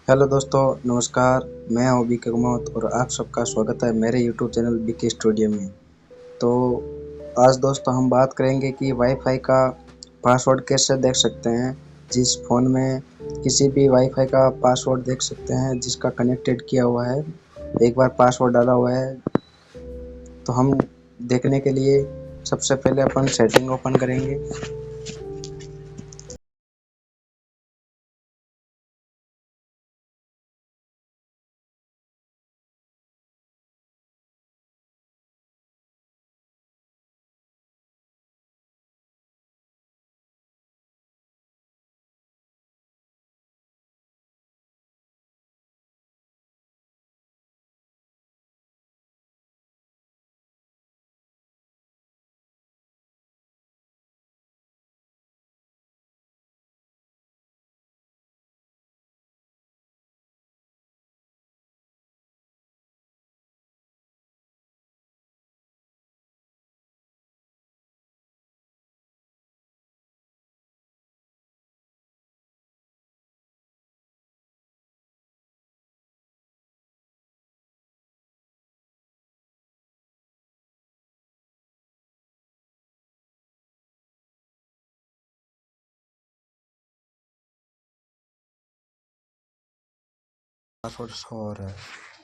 Hello दोस्तों, नमस्कार। मैं हूं बीके कुमावत और आप सबका स्वागत है मेरे यूट्यूब चैनल बीके स्टूडियो में। तो आज दोस्तों हम बात करेंगे कि वाईफाई का पासवर्ड कैसे देख सकते हैं। जिस फ़ोन में किसी भी वाईफाई का पासवर्ड देख सकते हैं जिसका कनेक्टेड किया हुआ है, एक बार पासवर्ड डाला हुआ है तो हम देखने के लिए सबसे पहले अपन सेटिंग ओपन करेंगे। पासवर्ड शो हो रहा है।